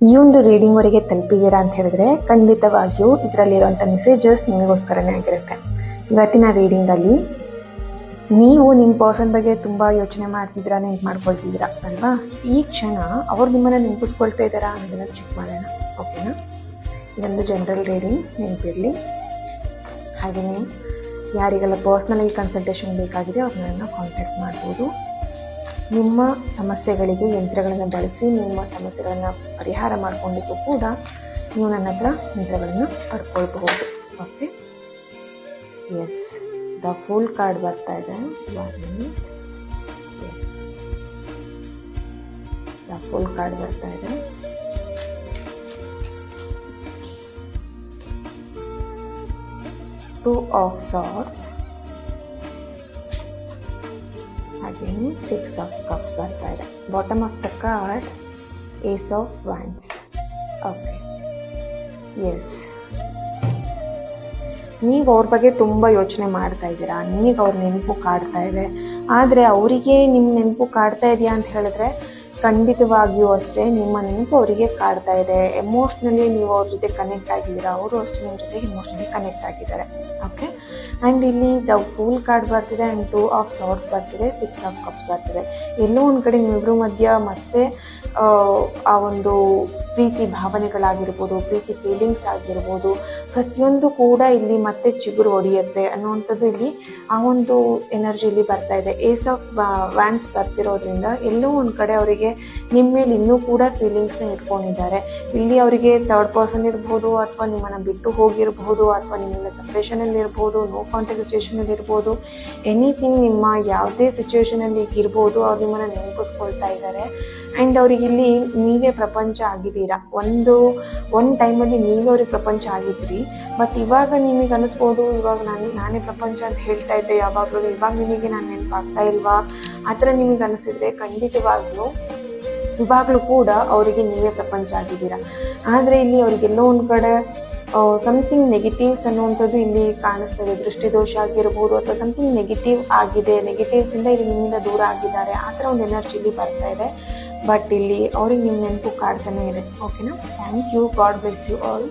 ಈ ಒಂದು ರೀಡಿಂಗ್ವರೆಗೆ ತಲುಪಿದ್ದೀರಾ ಅಂತ ಹೇಳಿದ್ರೆ ಖಂಡಿತವಾಗಿಯೂ ಇದರಲ್ಲಿರುವಂಥ ಮೆಸೇಜಸ್ ನಿಮಗೋಸ್ಕರನೇ ಆಗಿರುತ್ತೆ. ಇವತ್ತಿನ ರೀಡಿಂಗಲ್ಲಿ ನೀವು ನಿಮ್ಮ ಪರ್ಸನ್ ಬಗ್ಗೆ ತುಂಬ ಯೋಚನೆ ಮಾಡ್ತಿದ್ದೀರಾ, ನೆನ್ಪು ಮಾಡ್ಕೊಳ್ತಿದ್ದೀರಾ ಅಲ್ವಾ? ಈ ಕ್ಷಣ ಅವ್ರು ನಿಮ್ಮನ್ನು ನೆನಪಿಸ್ಕೊಳ್ತಾ ಇದ್ದಾರಾ ಅನ್ನೋದನ್ನ ಚೆಕ್ ಮಾಡೋಣ, ಓಕೆನಾ? ಇದೊಂದು ಜನರಲ್ ರೀಡಿಂಗ್, ನೆನಪಿರಲಿ. ಹಾಗೆಯೇ ಯಾರಿಗೆಲ್ಲ ಪರ್ಸ್ನಲಾಗಿ ಕನ್ಸಲ್ಟೇಷನ್ ಬೇಕಾಗಿದೆ ಅವ್ರನ್ನ ಕಾಂಟ್ಯಾಕ್ಟ್ ಮಾಡ್ಬೋದು. ನಿಮ್ಮ ಸಮಸ್ಯೆಗಳಿಗೆ ಯಂತ್ರಗಳನ್ನು ಬಳಸಿ ನಿಮ್ಮ ಸಮಸ್ಯೆಗಳನ್ನು ಪರಿಹಾರ ಮಾಡಿಕೊಂಡಿದ್ದು ಕೂಡ ನೀವು ನನ್ನ ಹತ್ರ ಯಂತ್ರಗಳನ್ನು ಪಡ್ಕೊಳ್ಬಹುದು. Okay, yes, the full card ಬರ್ತಾ ಇದೆ. ದ ಫುಲ್ ಕಾರ್ಡ್ ಬರ್ತಾ ಇದೆ. ಟೂ ಆಫ್ ಸಾರ್ಡ್ಸ್, ಹಾಗೆ 6 ಆಫ್ ಕಪ್ಸ್ ಬರ್ತಾ ಇದೆ. Bottom of the card ace of wands. Okay, yes, ನೀವು ಅವ್ರ ಬಗ್ಗೆ ತುಂಬ ಯೋಚನೆ ಮಾಡ್ತಾ ಇದ್ದೀರಾ, ನಿಮಗೆ ಅವ್ರ ನೆನಪು ಕಾಡ್ತಾ ಇದೆ. ಆದರೆ ಅವರಿಗೆ ನಿಮ್ಮ ನೆನಪು ಕಾಡ್ತಾ ಇದೆಯಾ ಅಂತ ಹೇಳಿದ್ರೆ ಖಂಡಿತವಾಗಿಯೂ ಅಷ್ಟೇ ನಿಮ್ಮ ನೆನಪು ಅವರಿಗೆ ಕಾಡ್ತಾ ಇದೆ. ಎಮೋಷ್ನಲಿ ನೀವು ಅವ್ರ ಜೊತೆ ಕನೆಕ್ಟ್ ಆಗಿದ್ದೀರಾ, ಅವರು ಅಷ್ಟೇ ನಿಮ್ಮ ಜೊತೆ ಎಮೋಷ್ನಲಿ ಕನೆಕ್ಟ್ ಆಗಿದ್ದಾರೆ. ಓಕೆ, ಆ್ಯಂಡ್ ಇಲ್ಲಿ ದ ಫೂಲ್ ಕಾರ್ಡ್ ಬರ್ತಿದೆ ಆ್ಯಂಡ್ 2 ಆಫ್ ಸಾರ್ಡ್ಸ್ ಬರ್ತಿದೆ, 6 ಆಫ್ ಕಪ್ಸ್ ಬರ್ತಿದೆ. ಎಲ್ಲೋ ಒಂದು ಕಡೆ ನಿಮ್ಮಿಬ್ಬರ ಮಧ್ಯ ಮತ್ತೆ ಆ ಒಂದು ಪ್ರೀತಿ ಭಾವನೆಗಳಾಗಿರ್ಬೋದು, ಪ್ರೀತಿ ಫೀಲಿಂಗ್ಸ್ ಆಗಿರ್ಬೋದು, ಪ್ರತಿಯೊಂದು ಕೂಡ ಇಲ್ಲಿ ಮತ್ತೆ ಚಿಗುರು ಹೊಡೆಯುತ್ತೆ ಅನ್ನುವಂಥದ್ದು ಇಲ್ಲಿ ಆ ಒಂದು ಎನರ್ಜಿ ಇಲ್ಲಿ ಬರ್ತಾ ಇದೆ. ಏಸ್ ಆಫ್ ವ್ಯಾಂಡ್ಸ್ ಬರ್ತಿರೋದ್ರಿಂದ ಎಲ್ಲೋ ಒಂದು ಕಡೆ ಅವರಿಗೆ ನಿಮ್ಮ ಮೇಲೆ ಇನ್ನೂ ಕೂಡ ಫೀಲಿಂಗ್ಸ್ನ ಇಟ್ಕೊಂಡಿದ್ದಾರೆ. ಇಲ್ಲಿ ಅವರಿಗೆ ಥರ್ಡ್ ಪರ್ಸನ್ ಇರ್ಬೋದು, ಅಥವಾ ನಿಮ್ಮನ್ನು ಬಿಟ್ಟು ಹೋಗಿರ್ಬೋದು, ಅಥವಾ ನಿಮ್ಮಿಂದ ಸಪ್ರೇಷನಲ್ಲಿ ಇರ್ಬೋದು, ನೋ ಕಾಂಟ್ಯಾಕ್ಟ್ ಸಿಚುವೇಷನಲ್ಲಿ ಇರ್ಬೋದು, ಎನಿಥಿಂಗ್, ನಿಮ್ಮ ಯಾವುದೇ ಸಿಚುವೇಷನಲ್ಲಿ ಇರ್ಬೋದು, ಅವ್ರು ನಿಮ್ಮನ್ನು ನೆನಪಿಸ್ಕೊಳ್ತಾ ಇದ್ದಾರೆ. ಆ್ಯಂಡ್ ಅವ್ರಿಗೆ ಇಲ್ಲಿ ನೀವೇ ಪ್ರಪಂಚ ಆಗಿದ್ದೀರಾ. ಒಂದು ಟೈಮಲ್ಲಿ ನೀವೇ ಅವ್ರಿಗೆ ಪ್ರಪಂಚ ಆಗಿದ್ದೀರಿ. ಬಟ್ ಇವಾಗ ನಿಮಗೆ ಅನಿಸ್ಬೋದು, ಇವಾಗ ನಾನೇ ಪ್ರಪಂಚ ಅಂತ ಹೇಳ್ತಾ ಇದ್ದೆ ಯಾವಾಗಲೂ, ಇವಾಗ ನಿಮಗೆ ನಾನು ನೆನಪಾಗ್ತಾ ಇಲ್ವಾ? ಆ ಥರ ನಿಮಗೆ ಅನಿಸಿದ್ರೆ ಖಂಡಿತವಾಗ್ಲೂ ಇವಾಗಲೂ ಕೂಡ ಅವರಿಗೆ ನೀವೇ ಪ್ರಪಂಚ ಆಗಿದ್ದೀರಾ. ಆದರೆ ಇಲ್ಲಿ ಅವರಿಗೆಲ್ಲೋ ಒಂದು ಕಡೆ ಸಮಥಿಂಗ್ ನೆಗೆಟಿವ್ಸ್ ಅನ್ನುವಂಥದ್ದು ಇಲ್ಲಿ ಕಾಣಿಸ್ತದೆ. ದೃಷ್ಟಿದೋಷ ಆಗಿರ್ಬೋದು, ಅಥವಾ ಸಮಥಿಂಗ್ ನೆಗೆಟಿವ್ ಆಗಿದೆ, ನೆಗೆಟಿವ್ಸಿಂದ ಇಲ್ಲಿ ನಿಮ್ಮಿಂದ ದೂರ ಆಗಿದ್ದಾರೆ, ಆ ಥರ ಒಂದು ಎನರ್ಜಿ ಇಲ್ಲಿ ಬರ್ತಾ ಇದೆ. ಬಟ್ ಇಲ್ಲಿ ಅವ್ರಿಗೆ ನಿಮ್ಮ ನೆನಪು ಕಾಡ್ತಾನೆ ಇದೆ. ಓಕೆನಾ? Thank you. God bless you all.